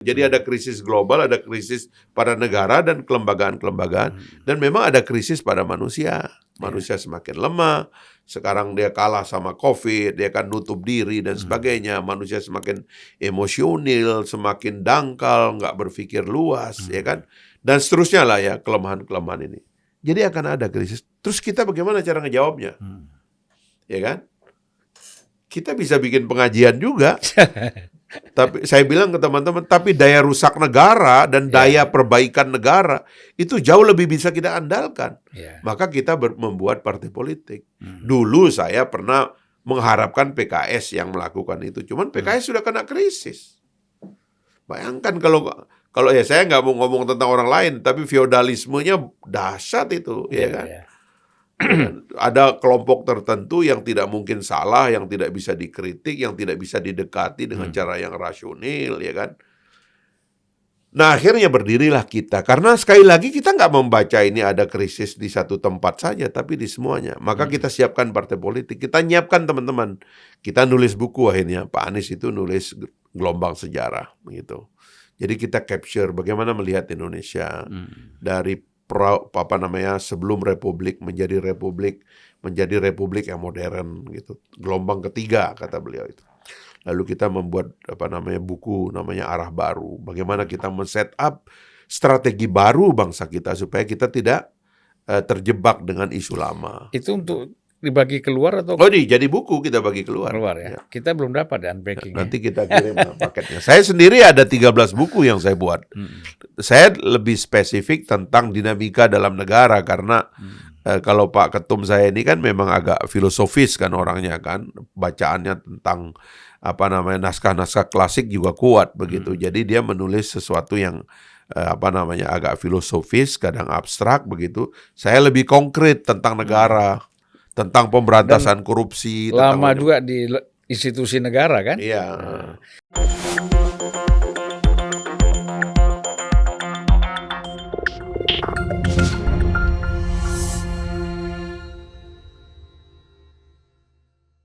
Jadi ada krisis global, ada krisis pada negara dan kelembagaan-kelembagaan, dan memang ada krisis pada manusia. Manusia semakin lemah, sekarang dia kalah sama COVID, dia akan nutup diri dan sebagainya. Manusia semakin emosional, semakin dangkal, nggak berpikir luas, ya kan? Dan seterusnya lah ya, kelemahan-kelemahan ini. Jadi akan ada krisis. Terus kita bagaimana cara ngejawabnya? Ya kan? Kita bisa bikin pengajian juga. Tapi saya bilang ke teman-teman, tapi daya rusak negara dan daya perbaikan negara itu jauh lebih bisa kita andalkan. Maka kita membuat partai politik. Dulu saya pernah mengharapkan PKS yang melakukan itu, cuman PKS sudah kena krisis. Bayangkan kalau ya saya nggak mau ngomong tentang orang lain, tapi feodalismenya dahsyat itu, ya kan? Ada kelompok tertentu yang tidak mungkin salah, yang tidak bisa dikritik, yang tidak bisa didekati dengan cara yang rasional, ya kan? Nah, akhirnya berdirilah kita. Karena sekali lagi kita nggak membaca ini ada krisis di satu tempat saja, tapi di semuanya. Maka kita siapkan partai politik. Kita nyiapkan teman-teman. Kita nulis buku akhirnya. Pak Anies itu nulis Gelombang Sejarah, gitu. Jadi kita capture bagaimana melihat Indonesia dari sebelum republik menjadi republik yang modern gitu. Gelombang ketiga kata beliau itu. Lalu kita membuat buku namanya Arah Baru. Bagaimana kita men-set up strategi baru bangsa kita supaya kita tidak terjebak dengan isu lama. Itu untuk dibagi keluar atau? Jadi buku kita bagi keluar. Ya. Kita belum dapat unpacking. Nanti kita kirim paketnya. Saya sendiri ada 13 buku yang saya buat. Saya lebih spesifik tentang dinamika dalam negara karena kalau Pak Ketum saya ini kan memang agak filosofis kan orangnya kan. Bacaannya tentang naskah-naskah klasik juga kuat begitu. Jadi dia menulis sesuatu yang agak filosofis, kadang abstrak begitu. Saya lebih konkret tentang negara. Tentang pemberantasan korupsi. Lama juga di institusi negara kan? Iya.